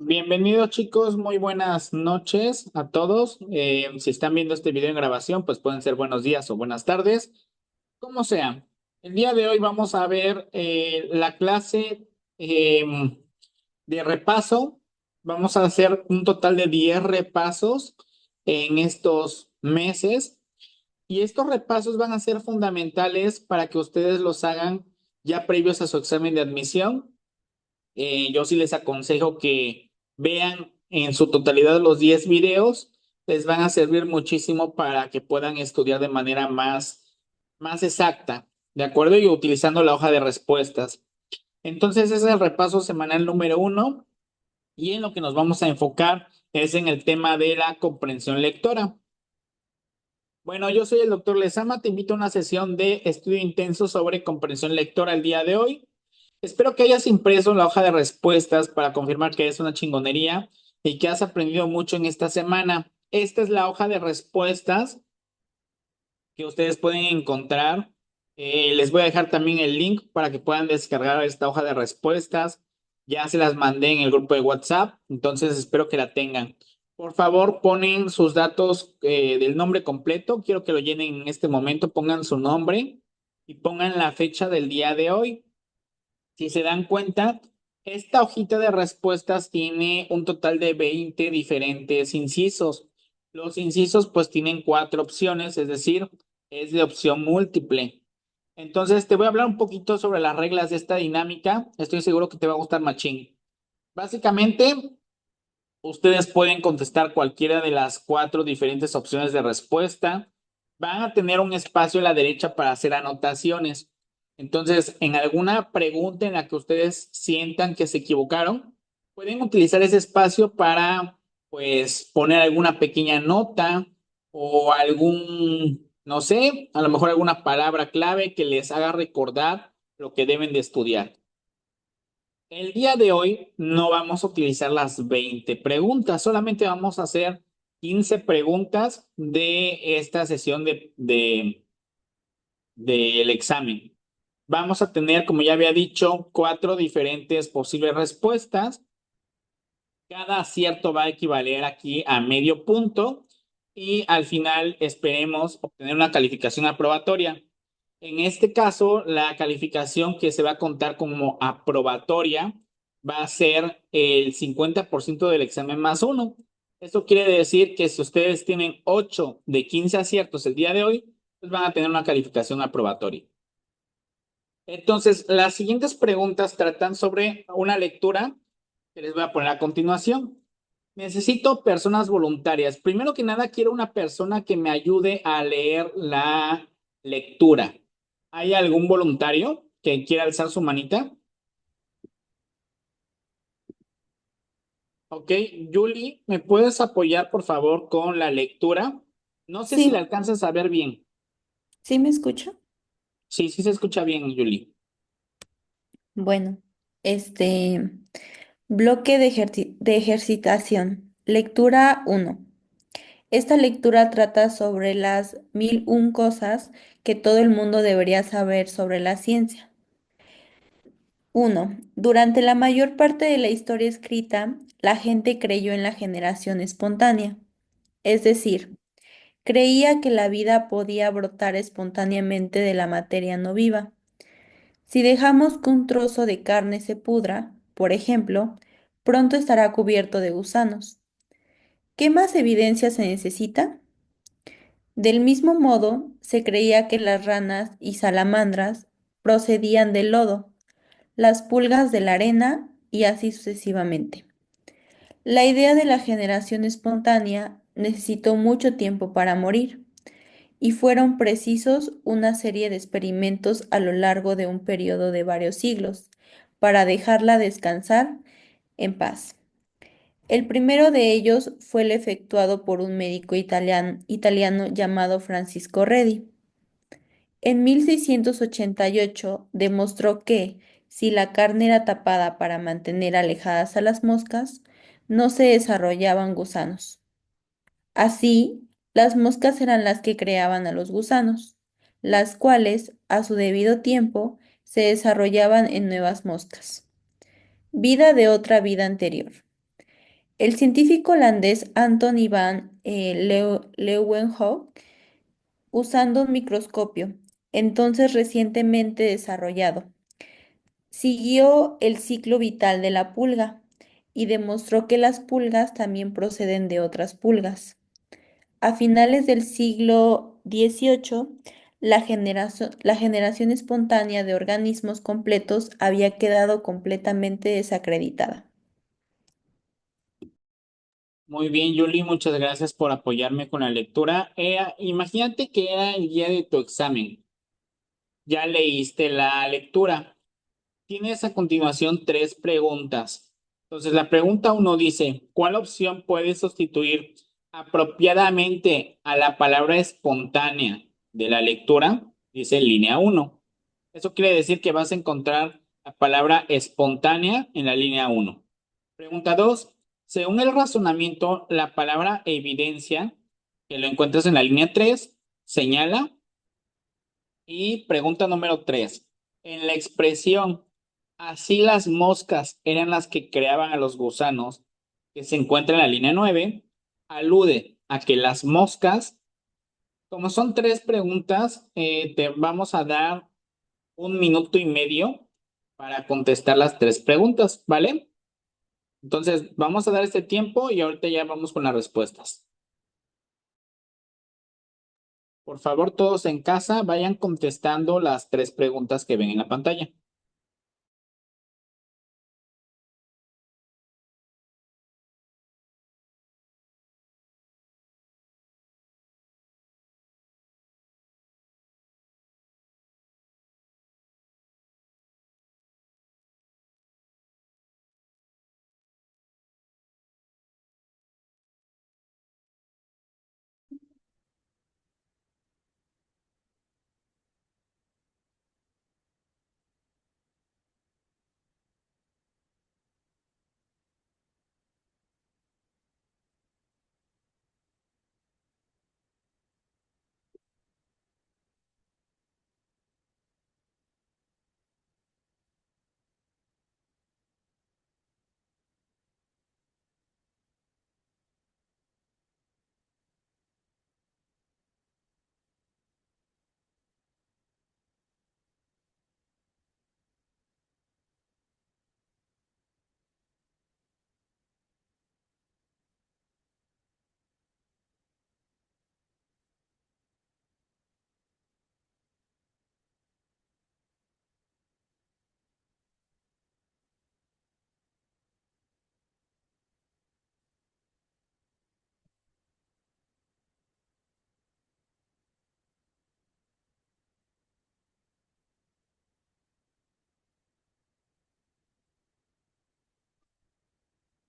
Bienvenidos chicos, muy buenas noches a todos. Si están viendo este video en grabación, pues pueden ser buenos días o buenas tardes, como sea. El día de hoy vamos a ver la clase de repaso. Vamos a hacer un total de 10 repasos en estos meses y estos repasos van a ser fundamentales para que ustedes los hagan ya previos a su examen de admisión. Yo sí les aconsejo que vean en su totalidad los 10 videos. Les van a servir muchísimo para que puedan estudiar de manera más exacta, ¿de acuerdo? Y utilizando la hoja de respuestas. Entonces, ese es el repaso semanal número uno. Y en lo que nos vamos a enfocar es en el tema de la comprensión lectora. Bueno, yo soy el doctor Lezama. Te invito a una sesión de estudio intenso sobre comprensión lectora el día de hoy. Espero que hayas impreso la hoja de respuestas para confirmar que es una chingonería y que has aprendido mucho en esta semana. Esta es la hoja de respuestas que ustedes pueden encontrar. Les voy a dejar también el link para que puedan descargar esta hoja de respuestas. Ya se las mandé en el grupo de WhatsApp, entonces espero que la tengan. Por favor, ponen sus datos del nombre completo. Quiero que lo llenen en este momento. Pongan su nombre y pongan la fecha del día de hoy. Si se dan cuenta, esta hojita de respuestas tiene un total de 20 diferentes incisos. Los incisos pues tienen cuatro opciones, es decir, es de opción múltiple. Entonces te voy a hablar un poquito sobre las reglas de esta dinámica. Estoy seguro que te va a gustar machín. Básicamente, ustedes pueden contestar cualquiera de las cuatro diferentes opciones de respuesta. Van a tener un espacio a la derecha para hacer anotaciones. Entonces, en alguna pregunta en la que ustedes sientan que se equivocaron, pueden utilizar ese espacio para, pues, poner alguna pequeña nota o no sé, a lo mejor alguna palabra clave que les haga recordar lo que deben de estudiar. El día de hoy no vamos a utilizar las 20 preguntas, solamente vamos a hacer 15 preguntas de esta sesión del examen. Vamos a tener, como ya había dicho, cuatro diferentes posibles respuestas. Cada acierto va a equivaler aquí a medio punto y al final esperemos obtener una calificación aprobatoria. En este caso, la calificación que se va a contar como aprobatoria va a ser el 50% del examen más uno. Esto quiere decir que si ustedes tienen 8 de 15 aciertos el día de hoy, pues van a tener una calificación aprobatoria. Entonces, las siguientes preguntas tratan sobre una lectura que les voy a poner a continuación. Necesito personas voluntarias. Primero que nada, quiero una persona que me ayude a leer la lectura. ¿Hay algún voluntario que quiera alzar su manita? Ok, Julie, ¿me puedes apoyar por favor con la lectura? No sé si la Sí, alcanzas a ver bien. ¿sí me escucho? Sí, sí se escucha bien, Julie. Bueno, este bloque de ejercitación. Lectura uno. Esta lectura trata sobre las 1001 cosas que todo el mundo debería saber sobre la ciencia. 1. Durante la mayor parte de la historia escrita, la gente creyó en la generación espontánea, es decir, creía que la vida podía brotar espontáneamente de la materia no viva. Si dejamos que un trozo de carne se pudra, por ejemplo, pronto estará cubierto de gusanos. ¿Qué más evidencia se necesita? Del mismo modo, se creía que las ranas y salamandras procedían del lodo, las pulgas de la arena y así sucesivamente. La idea de la generación espontánea necesitó mucho tiempo para morir, y fueron precisos una serie de experimentos a lo largo de un periodo de varios siglos para dejarla descansar en paz. El primero de ellos fue el efectuado por un médico italiano llamado Francisco Redi. En 1688 demostró que, si la carne era tapada para mantener alejadas a las moscas, no se desarrollaban gusanos. Así, las moscas eran las que creaban a los gusanos, las cuales, a su debido tiempo, se desarrollaban en nuevas moscas. Vida de otra vida anterior. El científico holandés Anton van Leeuwenhoek, usando un microscopio, entonces recientemente desarrollado, siguió el ciclo vital de la pulga y demostró que las pulgas también proceden de otras pulgas. A finales del siglo XVIII, la generación espontánea de organismos completos había quedado completamente desacreditada. Muy bien, Julie, muchas gracias por apoyarme con la lectura. Imagínate que era el día de tu examen. Ya leíste la lectura. Tienes a continuación tres preguntas. Entonces, la pregunta uno dice, ¿cuál opción puede sustituir apropiadamente a la palabra espontánea de la lectura? Dice en línea uno. Eso quiere decir que vas a encontrar la palabra espontánea en la línea uno. Pregunta 2. Según el razonamiento, la palabra evidencia, que lo encuentras en la línea 3, señala. Y pregunta número 3. En la expresión, así las moscas eran las que creaban a los gusanos, que se encuentra en la línea 9, alude a que las moscas, como son tres preguntas, te vamos a dar 1 minuto y medio para contestar las tres preguntas, ¿vale? Entonces, vamos a dar este tiempo y ahorita ya vamos con las respuestas. Por favor, todos en casa vayan contestando las tres preguntas que ven en la pantalla.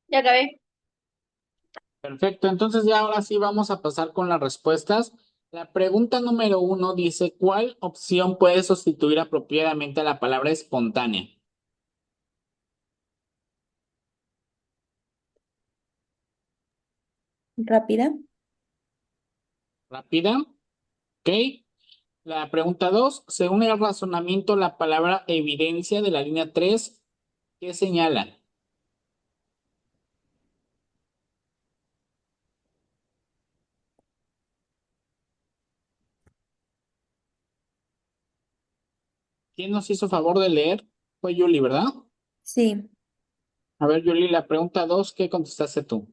Ya acabé. Perfecto, entonces ya ahora sí vamos a pasar con las respuestas. La pregunta número uno dice, ¿cuál opción puede sustituir apropiadamente a la palabra espontánea? ¿Rápida? ¿Rápida? ¿Ok? La pregunta dos, según el razonamiento, la palabra evidencia de la línea 3, ¿qué señala? ¿Quién nos hizo favor de leer? Fue Julie, ¿verdad? Sí. A ver, Julie, la pregunta 2, ¿qué contestaste tú?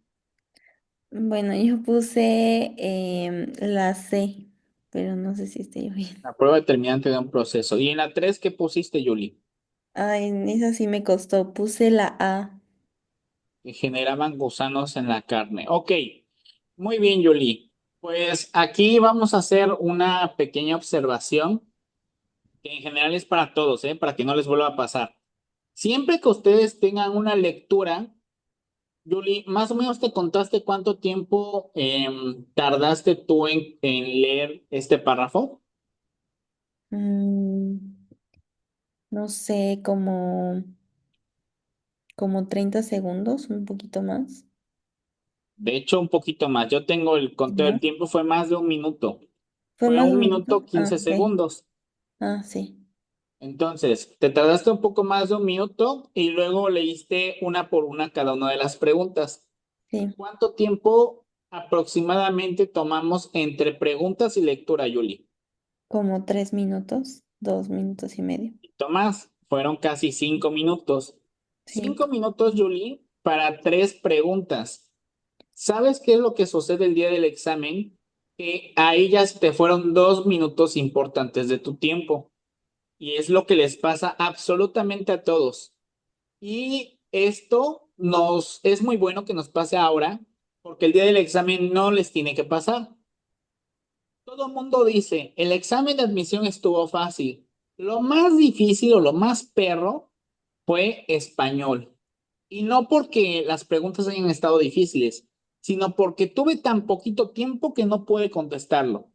Bueno, yo puse la C, pero no sé si estoy bien. La prueba determinante de un proceso. Y en la 3, ¿qué pusiste, Julie? Ay, en esa sí me costó. Puse la A. Que generaban gusanos en la carne. Ok, muy bien, Julie. Pues aquí vamos a hacer una pequeña observación que en general es para todos, ¿eh? Para que no les vuelva a pasar. Siempre que ustedes tengan una lectura, Julie, más o menos te contaste cuánto tiempo tardaste tú en leer este párrafo. Mm, no sé, como 30 segundos, un poquito más. De hecho, un poquito más. Yo tengo el conteo del ¿No? tiempo, fue más de 1 minuto. ¿Fue Fue más de un un minuto minuto? Ah, 15 ok. segundos. Ah, sí. Entonces, te tardaste un poco más de 1 minuto y luego leíste una por una cada una de las preguntas. Sí, ¿Cuánto tiempo aproximadamente tomamos entre preguntas y lectura, Yuli? como 3 minutos, 2 minutos y medio. Tomás, fueron casi 5 minutos. Sí. 5 minutos, Yuli, para 3 preguntas. ¿Sabes qué es lo que sucede el día del examen? Que a ellas te fueron 2 minutos importantes de tu tiempo. Y es lo que les pasa absolutamente a todos. Y esto nos es muy bueno que nos pase ahora, porque el día del examen no les tiene que pasar. Todo el mundo dice, el examen de admisión estuvo fácil. Lo más difícil o lo más perro fue español. Y no porque las preguntas hayan estado difíciles, sino porque tuve tan poquito tiempo que no pude contestarlo.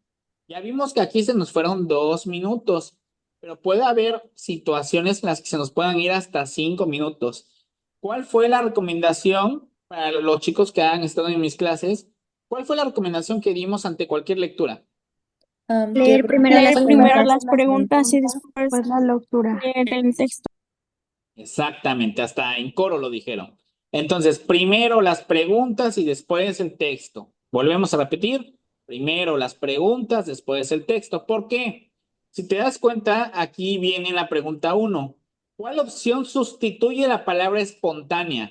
Ya vimos que aquí se nos fueron 2 minutos, pero puede haber situaciones en las que se nos puedan ir hasta 5 minutos. ¿Cuál fue la recomendación para los chicos que han estado en mis clases? ¿Cuál fue la recomendación que dimos ante cualquier lectura? Que Leer primero primero las Leer primero preguntas. las las preguntas y preguntas. después Pues la lectura. leer el texto. Exactamente, hasta en coro lo dijeron. Entonces, primero las preguntas y después el texto. Volvemos a repetir, primero las preguntas, después el texto. ¿Por qué? Si te das cuenta, aquí viene la pregunta uno. ¿Cuál opción sustituye la palabra espontánea?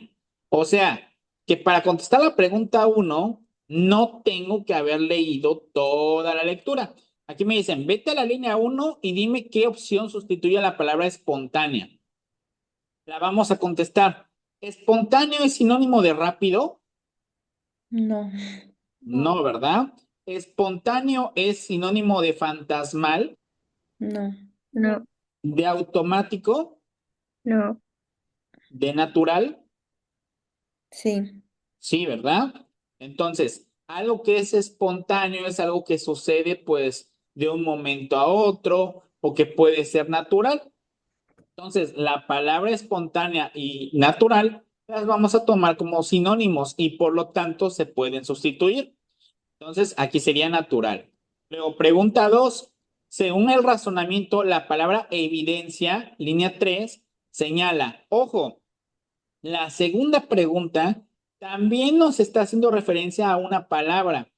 O sea, que para contestar la pregunta uno, no tengo que haber leído toda la lectura. Aquí me dicen, vete a la línea uno y dime qué opción sustituye a la palabra espontánea. La vamos a contestar. ¿Espontáneo es sinónimo de rápido? No, No, ¿verdad? ¿Espontáneo es sinónimo de fantasmal, no, No, de automático, no. de natural? sí, Sí, ¿verdad? Entonces, algo que es espontáneo es algo que sucede pues de un momento a otro o que puede ser natural. Entonces, la palabra espontánea y natural las vamos a tomar como sinónimos y por lo tanto se pueden sustituir. Entonces, aquí sería natural. Luego, pregunta 2. Según el razonamiento, la palabra evidencia, línea 3 señala, ojo, la segunda pregunta también nos está haciendo referencia a una palabra.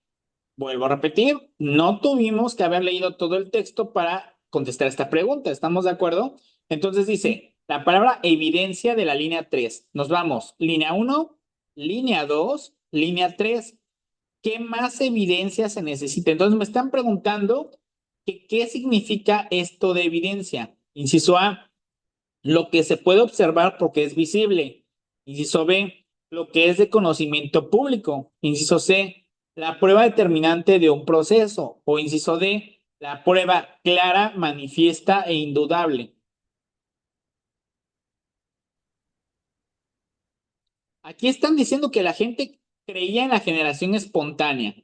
Vuelvo a repetir, no tuvimos que haber leído todo el texto para contestar esta pregunta. ¿Estamos de acuerdo? Entonces dice, la palabra evidencia de la línea 3. Nos vamos, línea uno, línea 2, línea 3. ¿Qué más evidencia se necesita? Entonces me están preguntando que qué significa esto de evidencia. Inciso A, lo que se puede observar porque es visible. Inciso B, lo que es de conocimiento público. Inciso C, la prueba determinante de un proceso. O inciso D, la prueba clara, manifiesta e indudable. Aquí están diciendo que la gente creía en la generación espontánea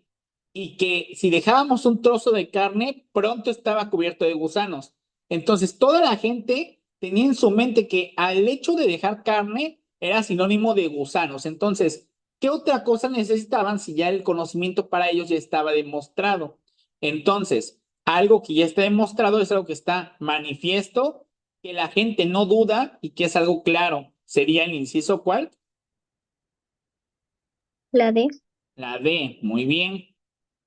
y que si dejábamos un trozo de carne, pronto estaba cubierto de gusanos. Entonces, toda la gente tenía en su mente que al hecho de dejar carne era sinónimo de gusanos. Entonces, ¿qué otra cosa necesitaban si ya el conocimiento para ellos ya estaba demostrado? Entonces, algo que ya está demostrado es algo que está manifiesto, que la gente no duda y que es algo claro. ¿Sería el inciso cuál? La D. La D, muy bien.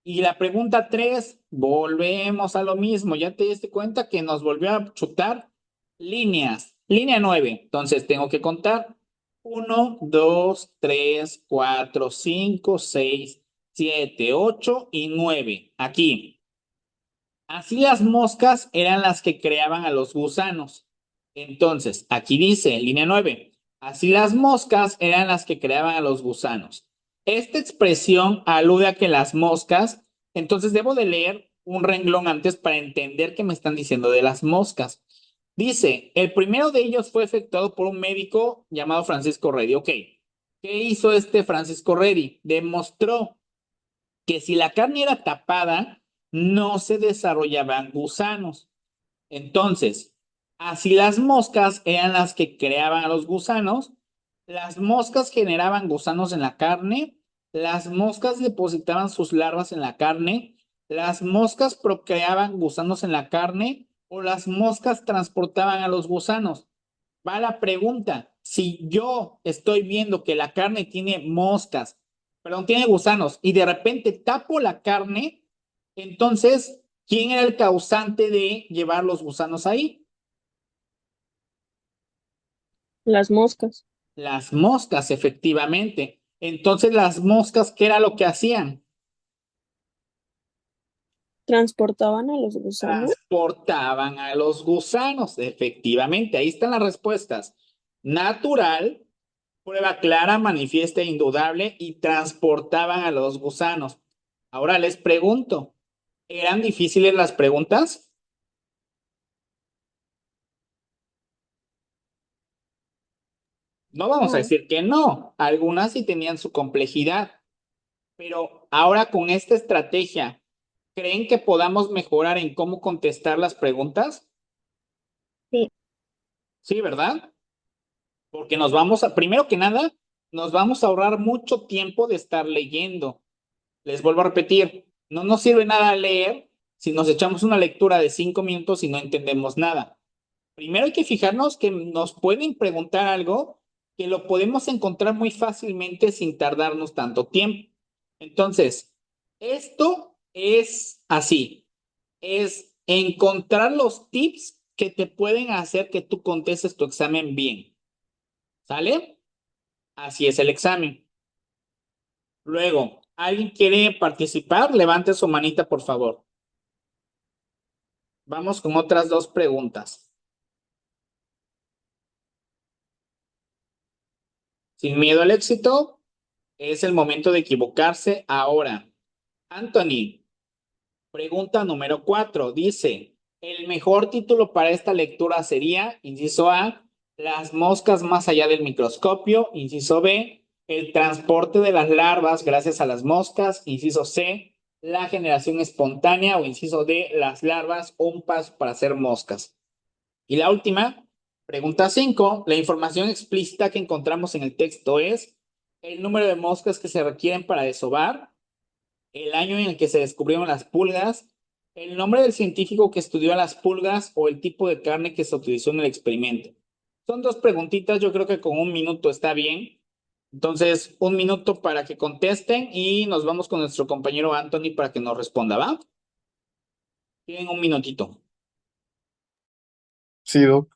Y la pregunta 3, volvemos a lo mismo. Ya te diste cuenta que nos volvió a chutar líneas. Línea 9. Entonces tengo que contar 1, 2, 3, 4, 5, 6, 7, 8 y 9. Aquí. Así las moscas eran las que creaban a los gusanos. Entonces, aquí dice, línea 9. Así las moscas eran las que creaban a los gusanos. Esta expresión alude a que las moscas, entonces debo de leer un renglón antes para entender qué me están diciendo de las moscas. Dice, el primero de ellos fue efectuado por un médico llamado Francisco Redi. Ok, ¿qué hizo este Francisco Redi? Demostró que si la carne era tapada, no se desarrollaban gusanos. Entonces, así las moscas eran las que creaban a los gusanos, las moscas generaban gusanos en la carne, las moscas depositaban sus larvas en la carne, las moscas procreaban gusanos en la carne o las moscas transportaban a los gusanos. Va la pregunta, si yo estoy viendo que la carne tiene moscas perdón, tiene gusanos y de repente tapo la carne, entonces, ¿quién era el causante de llevar los gusanos ahí? Las moscas Las moscas, efectivamente. Entonces, las moscas, ¿qué era lo que hacían? transportaban a los gusanos. Transportaban a los gusanos, efectivamente. Ahí están las respuestas. Natural, prueba clara, manifiesta e indudable y transportaban a los gusanos. Ahora les pregunto, ¿eran difíciles las preguntas? No vamos a No, decir que no, algunas sí tenían su complejidad, pero ahora con esta estrategia, ¿creen que podamos mejorar en cómo contestar las preguntas? Sí. Sí, ¿verdad? Porque nos vamos a, primero que nada, nos vamos a ahorrar mucho tiempo de estar leyendo. Les vuelvo a repetir, no nos sirve nada leer si nos echamos una lectura de 5 minutos y no entendemos nada. Primero hay que fijarnos que nos pueden preguntar algo que lo podemos encontrar muy fácilmente sin tardarnos tanto tiempo. Entonces, esto es así, es encontrar los tips que te pueden hacer que tú contestes tu examen bien. ¿Sale? Así es el examen. Luego, ¿alguien quiere participar? Levante su manita, por favor. Vamos con otras dos preguntas. Sin miedo al éxito, es el momento de equivocarse ahora. Anthony, pregunta número 4. Dice, el mejor título para esta lectura sería, inciso A, las moscas más allá del microscopio, inciso B, el transporte de las larvas gracias a las moscas, inciso C, la generación espontánea o inciso D, las larvas, un paso para hacer moscas. Y la última, pregunta 5, la información explícita que encontramos en el texto es el número de moscas que se requieren para desovar, el año en el que se descubrieron las pulgas, el nombre del científico que estudió a las pulgas o el tipo de carne que se utilizó en el experimento. Son dos preguntitas, yo creo que con 1 minuto está bien. Entonces, 1 minuto para que contesten y nos vamos con nuestro compañero Anthony para que nos responda, ¿va? Tienen 1 minutito. Sí, Doc.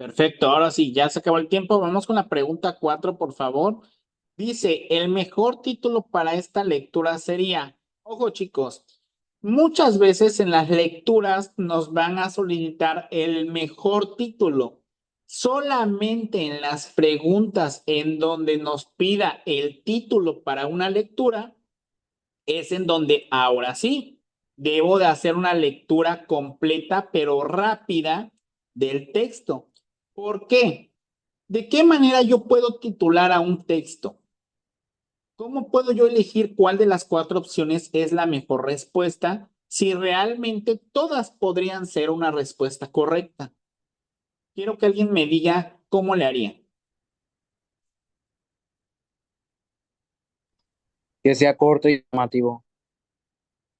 Perfecto, ahora sí, ya se acabó el tiempo. Vamos con la pregunta 4, por favor. Dice, el mejor título para esta lectura sería, ojo chicos, muchas veces en las lecturas nos van a solicitar el mejor título. Solamente en las preguntas en donde nos pida el título para una lectura es en donde ahora sí debo de hacer una lectura completa pero rápida del texto. ¿Por qué? ¿De qué manera yo puedo titular a un texto? ¿Cómo puedo yo elegir cuál de las 4 opciones es la mejor respuesta si realmente todas podrían ser una respuesta correcta? Quiero que alguien me diga cómo le haría. Que sea corto y llamativo.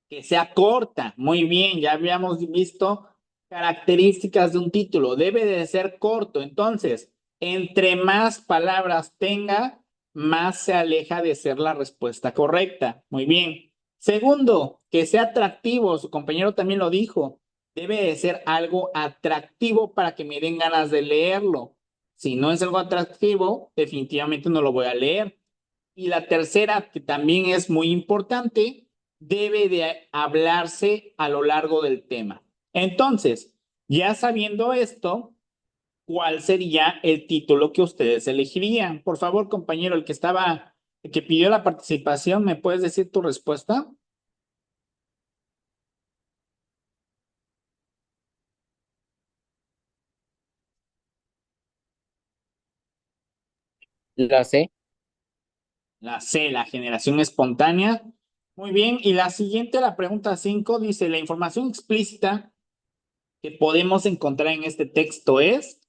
Que sea corta. Muy bien, ya habíamos visto características de un título. Debe de ser corto. Entonces, entre más palabras tenga, más se aleja de ser la respuesta correcta. Muy bien. Segundo, que sea atractivo. Su compañero también lo dijo. Debe de ser algo atractivo para que me den ganas de leerlo. Si no es algo atractivo, definitivamente no lo voy a leer. Y la tercera, que también es muy importante, debe de hablarse a lo largo del tema. Entonces, ya sabiendo esto, ¿cuál sería el título que ustedes elegirían? Por favor, compañero, el que pidió la participación, ¿me puedes decir tu respuesta? La C. La C, la generación espontánea. Muy bien, y la siguiente, la pregunta 5, dice, la información explícita que podemos encontrar en este texto es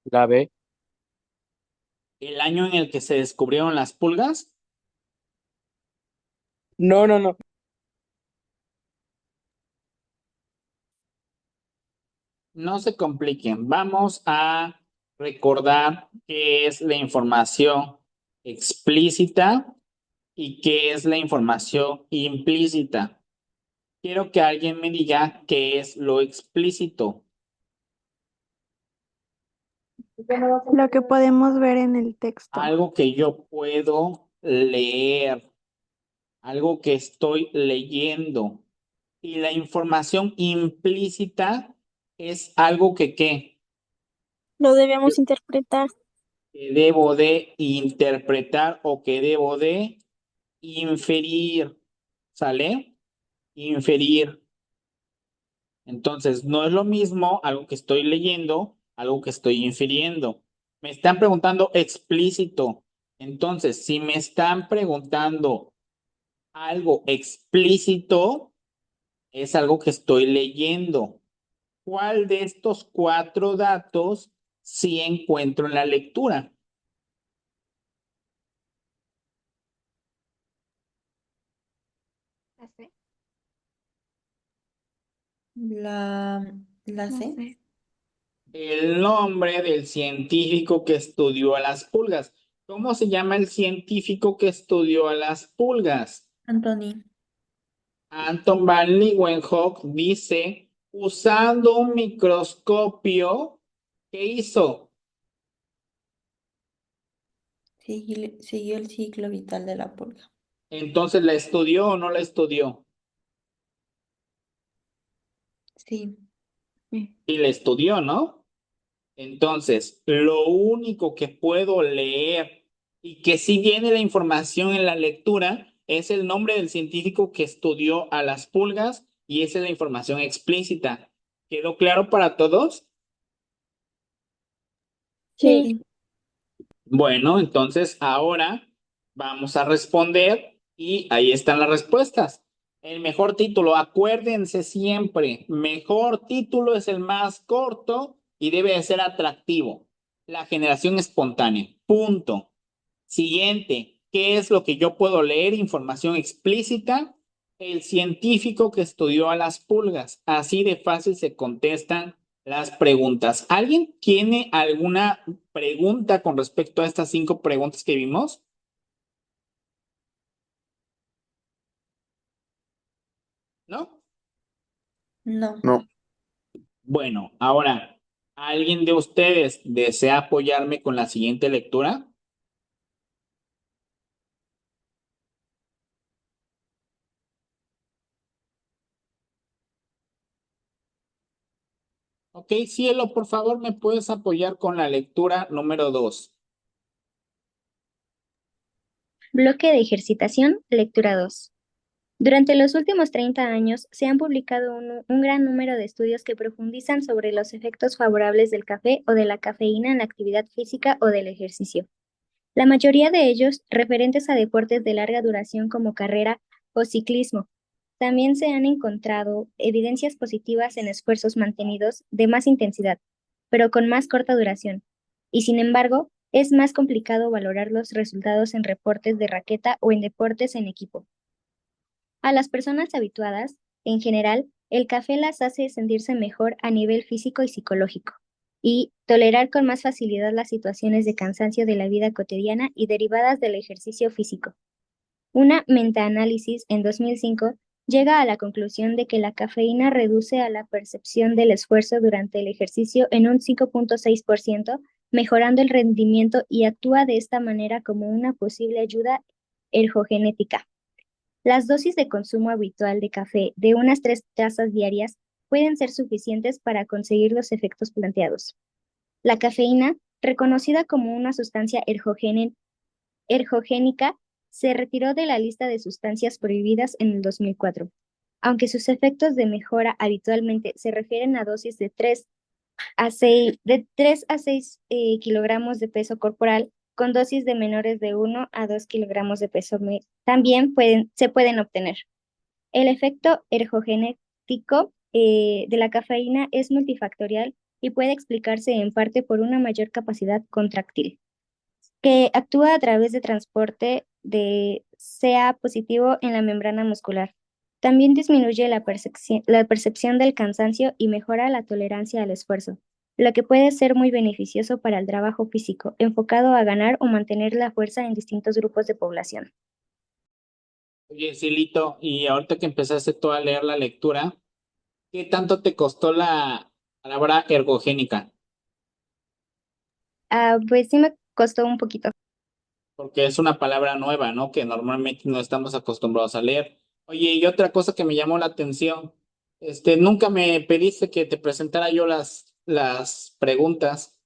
La B. el año en el que se descubrieron las pulgas. No, no, no. No se compliquen. Vamos a recordar qué es la información explícita y qué es la información implícita. Quiero que alguien me diga qué es lo explícito. Lo que podemos ver en el texto. Algo que yo puedo leer, algo que estoy leyendo. Y la información implícita es algo que, ¿qué? Lo debemos interpretar. Que debo de interpretar o que debo de inferir, ¿sale? Inferir. Entonces, no es lo mismo algo que estoy leyendo, algo que estoy infiriendo. Me están preguntando explícito. Entonces, si me están preguntando algo explícito, es algo que estoy leyendo. ¿Cuál de estos cuatro datos sí encuentro en la lectura? La, la No C. sé. El nombre del científico que estudió a las pulgas. ¿Cómo se llama el científico que estudió a las pulgas? Anthony. Anton van Leeuwenhoek dice, usando un microscopio, ¿qué hizo? Siguió el ciclo vital de la pulga. Entonces, ¿la estudió o no la estudió? Sí. Y la estudió, ¿no? Entonces, lo único que puedo leer y que sí viene la información en la lectura es el nombre del científico que estudió a las pulgas y esa es la información explícita. ¿Quedó claro para todos? Sí. Sí. Bueno, entonces ahora vamos a responder y ahí están las respuestas. El mejor título, acuérdense siempre, mejor título es el más corto y debe de ser atractivo. La generación espontánea. Punto. Siguiente, ¿qué es lo que yo puedo leer? Información explícita. El científico que estudió a las pulgas. Así de fácil se contestan las preguntas. ¿Alguien tiene alguna pregunta con respecto a estas 5 preguntas que vimos? ¿No? No. No. Bueno, ahora, ¿alguien de ustedes desea apoyarme con la siguiente lectura? Ok, Cielo, por favor, ¿me puedes apoyar con la lectura número 2? Bloque de ejercitación, lectura 2. Durante los últimos 30 años se han publicado un gran número de estudios que profundizan sobre los efectos favorables del café o de la cafeína en la actividad física o del ejercicio. La mayoría de ellos referentes a deportes de larga duración como carrera o ciclismo. También se han encontrado evidencias positivas en esfuerzos mantenidos de más intensidad, pero con más corta duración. Y sin embargo, es más complicado valorar los resultados en reportes de raqueta o en deportes en equipo. A las personas habituadas, en general, el café las hace sentirse mejor a nivel físico y psicológico, y tolerar con más facilidad las situaciones de cansancio de la vida cotidiana y derivadas del ejercicio físico. Una metaanálisis en 2005 llega a la conclusión de que la cafeína reduce a la percepción del esfuerzo durante el ejercicio en un 5,6%, mejorando el rendimiento y actúa de esta manera como una posible ayuda ergogenética. Las dosis de consumo habitual de café de unas 3 tazas diarias pueden ser suficientes para conseguir los efectos planteados. La cafeína, reconocida como una sustancia ergogénica, se retiró de la lista de sustancias prohibidas en el 2004. Aunque sus efectos de mejora habitualmente se refieren a dosis de 3 a 6 kilogramos de peso corporal, con dosis de menores de 1 a 2 kilogramos de peso también se pueden obtener. El efecto ergogenético de la cafeína es multifactorial y puede explicarse en parte por una mayor capacidad contractil, que actúa a través de transporte de CA positivo en la membrana muscular. También disminuye la percepción del cansancio y mejora la tolerancia al esfuerzo, lo que puede ser muy beneficioso para el trabajo físico, enfocado a ganar o mantener la fuerza en distintos grupos de población. Oye, Silito, y ahorita que empezaste tú a leer la lectura, ¿qué tanto te costó la palabra ergogénica? Pues sí me costó un poquito. Porque es una palabra nueva, ¿no? Que normalmente no estamos acostumbrados a leer. Oye, y otra cosa que me llamó la atención, nunca me pediste que te presentara yo las preguntas.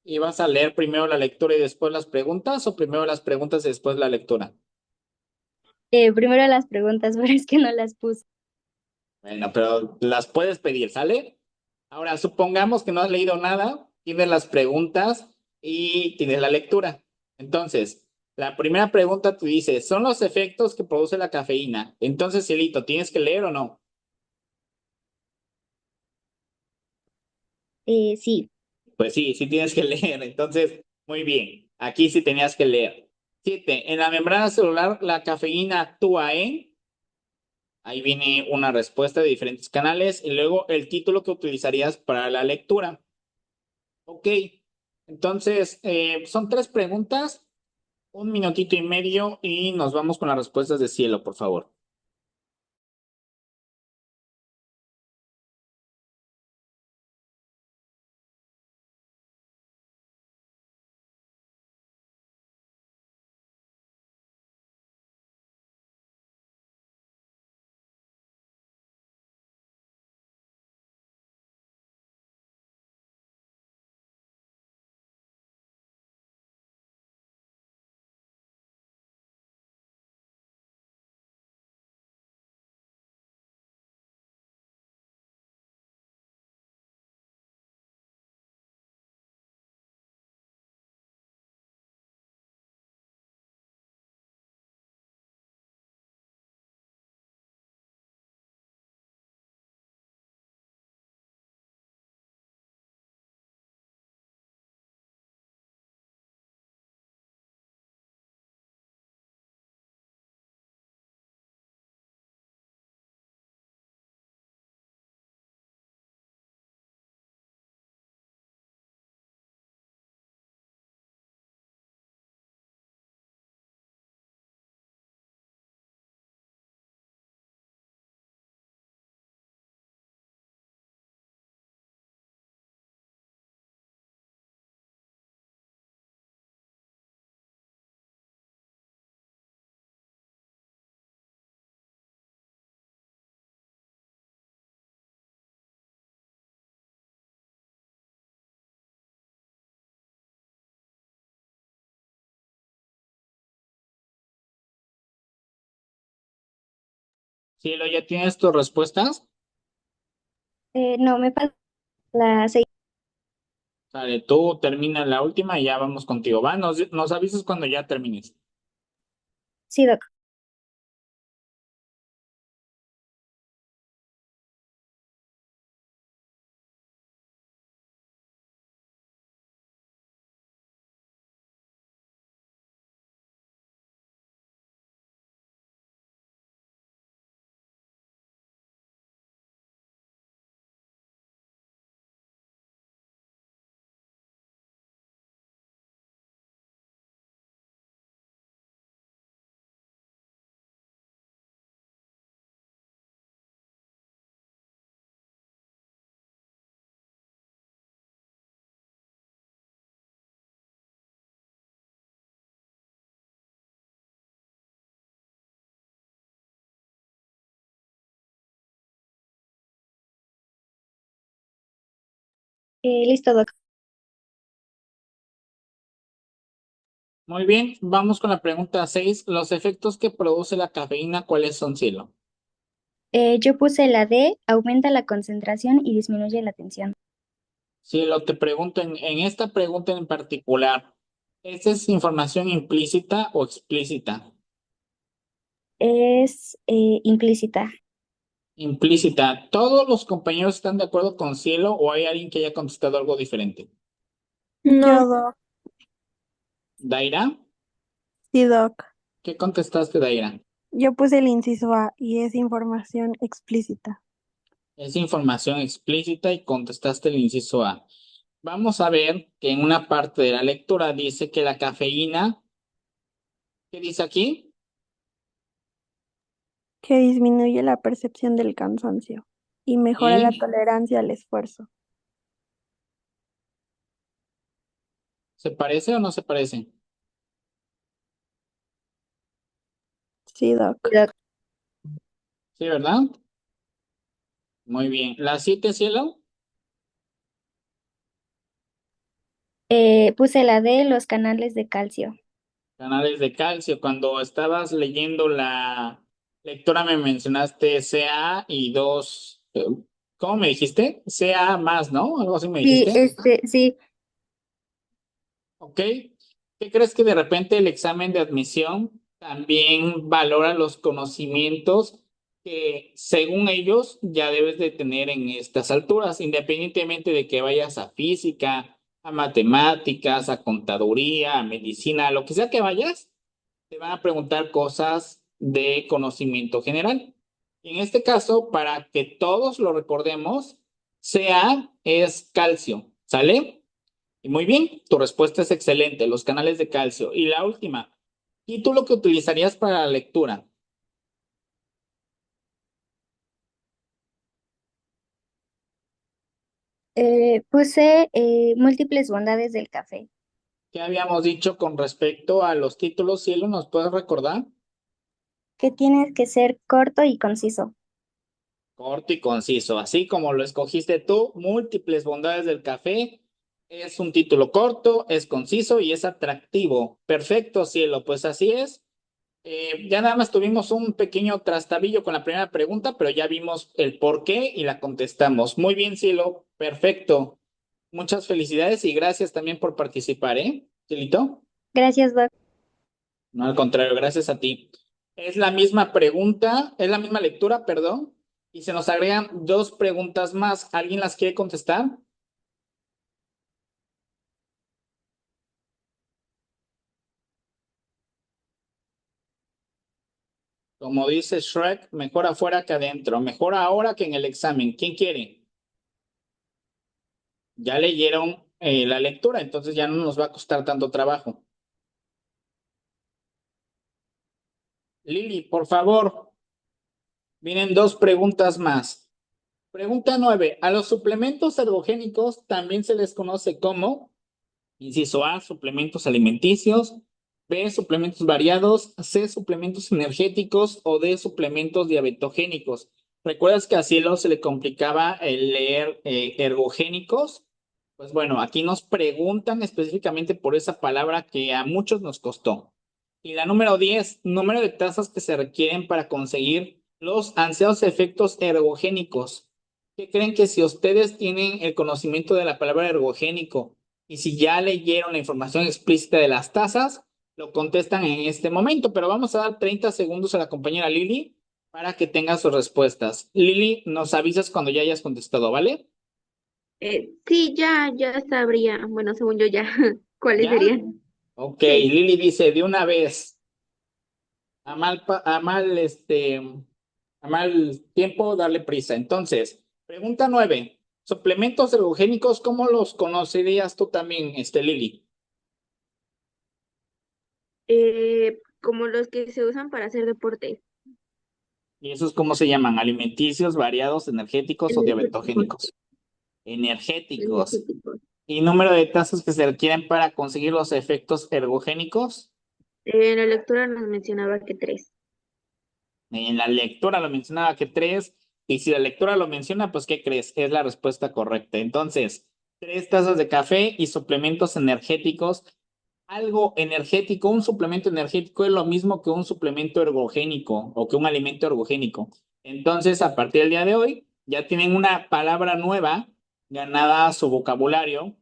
¿Ibas a leer primero la lectura y después las preguntas o primero las preguntas y después la lectura? Primero las preguntas, pero es que no las puse. Bueno, pero las puedes pedir, ¿sale? Ahora, supongamos que no has leído nada, tienes las preguntas y tienes la lectura. Entonces, la primera pregunta te dice, ¿son los efectos que produce la cafeína? Entonces, Cielito, ¿tienes que leer o no? Sí. Pues sí, sí tienes que leer. Entonces, muy bien. Aquí sí tenías que leer. 7. En la membrana celular, la cafeína actúa en... Ahí viene una respuesta de diferentes canales y luego el título que utilizarías para la lectura. Ok, entonces son 3 preguntas, 1 minutito y medio y nos vamos con las respuestas de Cielo, por favor. Cielo, ¿ya tienes tus respuestas? No, me falta la 6. Sale, tú termina la última y ya vamos contigo. Va, nos avisas cuando ya termines. Sí, doc. Listo, Doc. Muy bien, vamos con la pregunta 6. Los efectos que produce la cafeína, ¿cuáles son, cielo? Yo puse la D, aumenta la concentración y disminuye la tensión. Cielo, te pregunto, en esta pregunta en particular, ¿esta es información implícita o explícita? Es implícita. Implícita. ¿Todos los compañeros están de acuerdo con Cielo o hay alguien que haya contestado algo diferente? Yo, No, Doc. ¿Daira? Sí, Doc. ¿Qué contestaste, Daira? Yo puse el inciso A y es información explícita. Es información explícita y contestaste el inciso A. Vamos a ver que en una parte de la lectura dice que la cafeína, ¿qué dice aquí? Que disminuye la percepción del cansancio y mejora la Y tolerancia al esfuerzo. ¿se parece o no se parece? Sí, Doc. Sí, Doc. Sí, ¿verdad? Muy bien. ¿La 7, Cielo? Puse la D, los canales de calcio. Canales de calcio. Cuando estabas leyendo la lectura me mencionaste Ca y dos, ¿cómo me dijiste? Ca más, ¿no? Algo así me Sí, dijiste. sí. ¿Ok? ¿Qué crees que de repente el examen de admisión también valora los conocimientos que según ellos ya debes de tener en estas alturas, independientemente de que vayas a física, a matemáticas, a contaduría, a medicina, a lo que sea que vayas? Te van a preguntar cosas de conocimiento general. En este caso, para que todos lo recordemos, Ca es calcio, ¿sale? Y muy bien, tu respuesta es excelente, los canales de calcio. Y la última, título que utilizarías para la lectura. Puse múltiples bondades del café. ¿Qué habíamos dicho con respecto a los títulos, Cielo? ¿Nos puedes recordar? Que tiene que ser corto y conciso. Corto y conciso, así como lo escogiste tú, múltiples bondades del café. Es un título corto, es conciso y es atractivo. Perfecto, Cielo, pues así es. Ya nada más tuvimos un pequeño trastabillo con la primera pregunta, pero ya vimos el por qué y la contestamos. Muy bien, Cielo, perfecto. Muchas felicidades y gracias también por participar, ¿eh? Cielito. Gracias, Doc. No, al contrario, gracias a ti. Es la misma pregunta, es la misma lectura, perdón, y se nos agregan dos preguntas más. ¿Alguien las quiere contestar? Como dice Shrek, mejor afuera que adentro, mejor ahora que en el examen. ¿Quién quiere? Ya leyeron la lectura, entonces ya no nos va a costar tanto trabajo. Lili, por favor, vienen dos preguntas más. Pregunta 9. A los suplementos ergogénicos también se les conoce como, inciso A, suplementos alimenticios, B, suplementos variados, C, suplementos energéticos o D, suplementos diabetogénicos. ¿Recuerdas que a Cielo se le complicaba el leer ergogénicos? Pues bueno, aquí nos preguntan específicamente por esa palabra que a muchos nos costó. Y la número 10, número de tazas que se requieren para conseguir los ansiados efectos ergogénicos. ¿Qué creen que si ustedes tienen el conocimiento de la palabra ergogénico y si ya leyeron la información explícita de las tazas, lo contestan en este momento? Pero vamos a dar 30 segundos a la compañera Lili para que tenga sus respuestas. Lili, nos avisas cuando ya hayas contestado, ¿vale? Sí, ya sabría, bueno, según yo ya, ¿cuáles ¿Ya? serían? Ok, Sí, Lili dice de una vez, a mal tiempo, darle prisa. Entonces, pregunta 9. Suplementos ergogénicos, ¿cómo los conocerías tú también, Lili? como los que se usan para hacer deporte. ¿Y esos cómo se llaman? ¿Alimenticios, variados, energéticos o Energéticos, diabetogénicos? Energéticos. energéticos. ¿Y número de tazas que se requieren para conseguir los efectos ergogénicos? En la lectura nos mencionaba que 3. En la lectura lo mencionaba que 3, y si la lectura lo menciona, pues ¿qué crees? Es la respuesta correcta. Entonces, 3 tazas de café y suplementos energéticos. Algo energético, un suplemento energético es lo mismo que un suplemento ergogénico o que un alimento ergogénico. Entonces, a partir del día de hoy, ya tienen una palabra nueva ganada a su vocabulario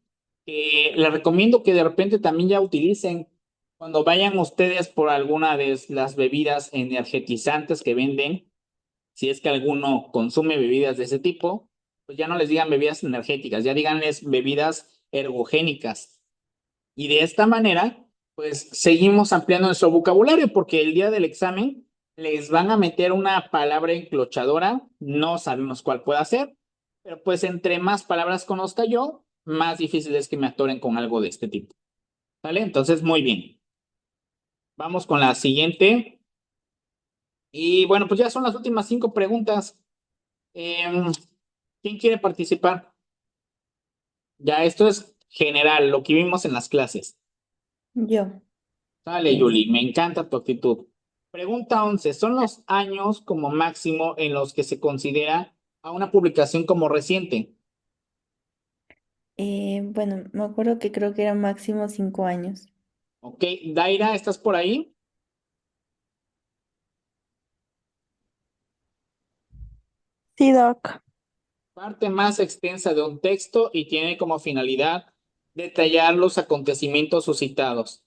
que les recomiendo que de repente también ya utilicen cuando vayan ustedes por alguna de las bebidas energetizantes que venden. Si es que alguno consume bebidas de ese tipo, pues ya no les digan bebidas energéticas, ya díganles bebidas ergogénicas. Y de esta manera, pues seguimos ampliando nuestro vocabulario porque el día del examen les van a meter una palabra enclochadora, no sabemos cuál pueda ser, pero pues entre más palabras conozca yo, más difícil es que me atoren con algo de este tipo. ¿Vale? Entonces, muy bien. Vamos con la siguiente. Y bueno, pues ya son las últimas 5 preguntas. ¿Quién quiere participar? Ya esto es general, lo que vimos en las clases. Yo. Dale, Yuli, me encanta tu actitud. Pregunta 11. ¿Son los años como máximo en los que se considera a una publicación como reciente? Bueno, me acuerdo que creo que era máximo 5 años. Ok, Daira, ¿estás por ahí? Sí, Doc. Parte más extensa de un texto y tiene como finalidad detallar los acontecimientos suscitados.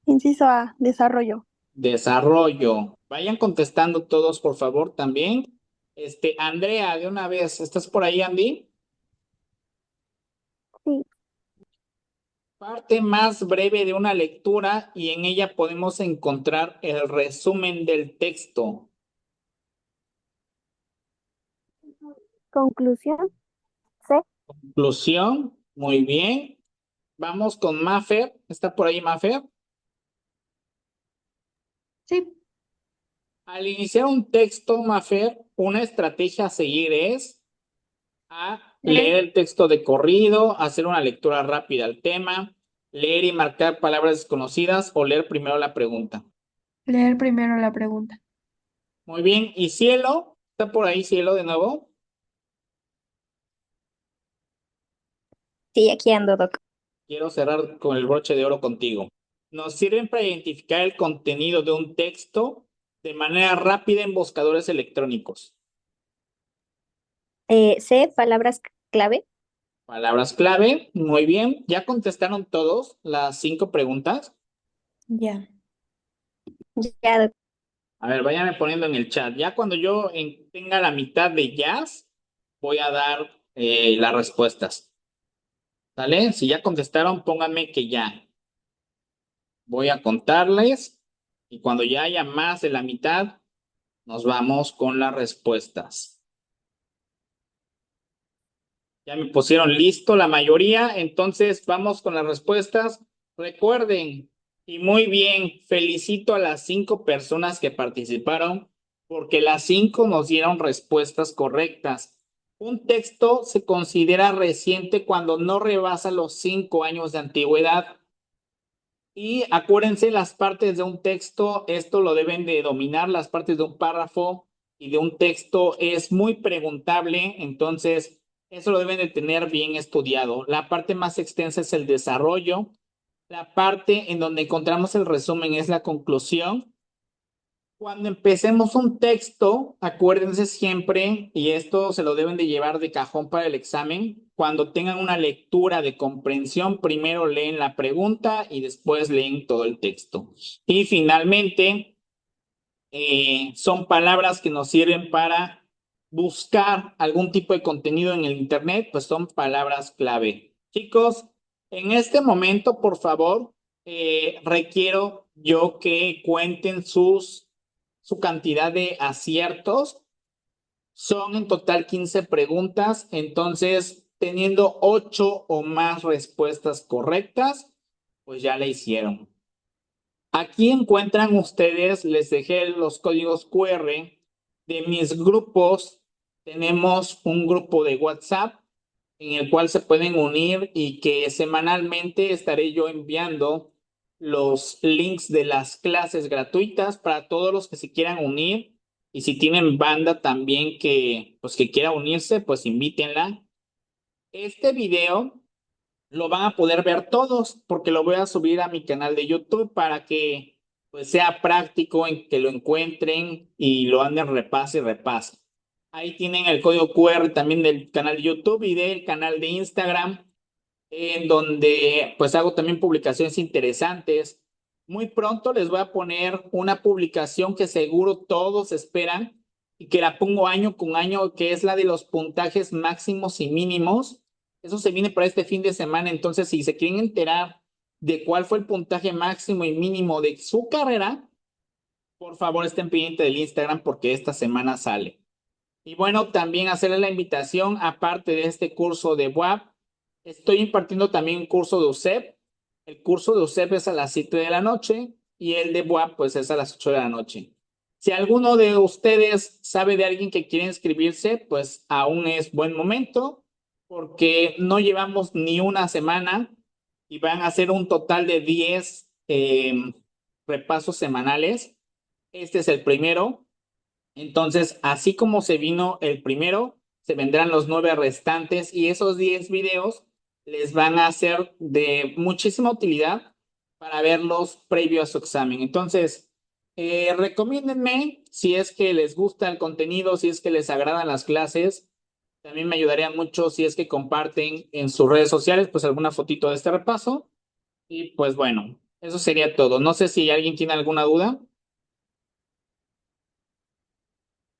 Inciso A, desarrollo. Desarrollo. Vayan contestando todos, por favor, también. Andrea, de una vez, ¿estás por ahí, Andy? Sí. Parte más breve de una lectura y en ella podemos encontrar el resumen del texto. Conclusión. C. Conclusión, muy bien. Vamos con Mafer. ¿Está por ahí Mafer? Sí. Al iniciar un texto, Mafer, una estrategia a seguir es A, leer el texto de corrido, hacer una lectura rápida al tema, leer y marcar palabras desconocidas o leer primero la pregunta. Leer primero la pregunta. Muy bien. ¿Y Cielo? ¿Está por ahí Cielo de nuevo? Sí, aquí ando, Doc. Quiero cerrar con el broche de oro contigo. Nos sirven para identificar el contenido de un texto de manera rápida en buscadores electrónicos. C, palabras clave. Palabras clave, muy bien. ¿Ya contestaron todos las 5 preguntas? Ya. Ya, Doc. A ver, váyanme poniendo en el chat. Ya cuando yo tenga la mitad de jazz, voy a dar las respuestas. ¿Sale? Si ya contestaron, pónganme que ya. Voy a contarles y cuando ya haya más de la mitad, nos vamos con las respuestas. Ya me pusieron listo la mayoría, entonces vamos con las respuestas. Recuerden, y muy bien, felicito a las 5 personas que participaron porque las 5 nos dieron respuestas correctas. Un texto se considera reciente cuando no rebasa los 5 años de antigüedad. Y acuérdense, las partes de un texto, esto lo deben de dominar, las partes de un párrafo y de un texto es muy preguntable, entonces eso lo deben de tener bien estudiado. La parte más extensa es el desarrollo, la parte en donde encontramos el resumen es la conclusión. Cuando empecemos un texto, acuérdense siempre, y esto se lo deben de llevar de cajón para el examen, cuando tengan una lectura de comprensión, primero leen la pregunta y después leen todo el texto. Y finalmente, son palabras que nos sirven para buscar algún tipo de contenido en el internet, pues son palabras clave. Chicos, en este momento, por favor, requiero yo que cuenten su cantidad de aciertos. Son en total 15 preguntas, entonces teniendo 8 o más respuestas correctas, pues ya la hicieron. Aquí encuentran ustedes, les dejé los códigos QR de mis grupos. Tenemos un grupo de WhatsApp en el cual se pueden unir y que semanalmente estaré yo enviando los links de las clases gratuitas para todos los que se quieran unir. Y si tienen banda también que, pues, que quiera unirse, pues invítenla. Este video lo van a poder ver todos porque lo voy a subir a mi canal de YouTube para que pues sea práctico en que lo encuentren y lo anden repase y repase. Ahí tienen el código QR también del canal de YouTube y del canal de Instagram, en donde pues hago también publicaciones interesantes. Muy pronto les voy a poner una publicación que seguro todos esperan y que la pongo año con año, que es la de los puntajes máximos y mínimos. Eso se viene para este fin de semana, entonces si se quieren enterar de cuál fue el puntaje máximo y mínimo de su carrera, por favor estén pendientes del Instagram porque esta semana sale. Y bueno, también hacerles la invitación, aparte de este curso de WAP, estoy impartiendo también un curso de USEP. El curso de USEP es a las 7 de la noche y el de WAP pues es a las 8 de la noche. Si alguno de ustedes sabe de alguien que quiere inscribirse, pues aún es buen momento porque no llevamos ni una semana y van a ser un total de 10 repasos semanales. Este es el primero. Entonces, así como se vino el primero, se vendrán los 9 restantes y esos 10 videos les van a ser de muchísima utilidad para verlos previo a su examen. Entonces, recomiéndenme si es que les gusta el contenido, si es que les agradan las clases. También me ayudaría mucho si es que comparten en sus redes sociales pues alguna fotito de este repaso. Y pues bueno, eso sería todo. No sé si alguien tiene alguna duda.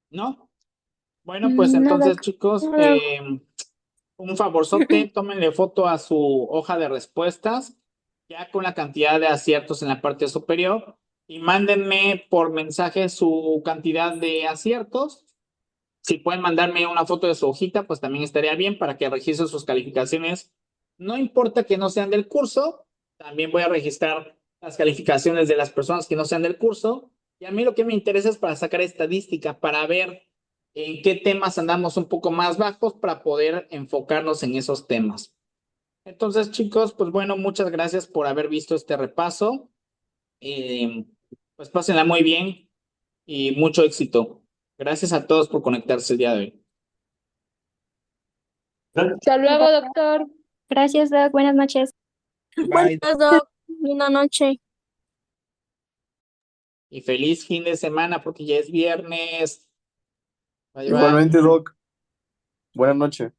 ¿No? Bueno, pues Nada, entonces, chicos, nada. un favorzote, tómenle foto a su hoja de respuestas, ya con la cantidad de aciertos en la parte superior, y mándenme por mensaje su cantidad de aciertos. Si pueden mandarme una foto de su hojita, pues también estaría bien para que registren sus calificaciones. No importa que no sean del curso, también voy a registrar las calificaciones de las personas que no sean del curso. Y a mí lo que me interesa es para sacar estadística, para ver en qué temas andamos un poco más bajos para poder enfocarnos en esos temas. Entonces, chicos, pues bueno, muchas gracias por haber visto este repaso. Pues pásenla muy bien y mucho éxito. Gracias a todos por conectarse el día de hoy. Hasta luego, doctor. Gracias, Doc. Buenas noches. Bye. Buenas, Doc. Buenas noches. Y feliz fin de semana porque ya es viernes. Bye, bye. Igualmente, Doc. Buenas noches.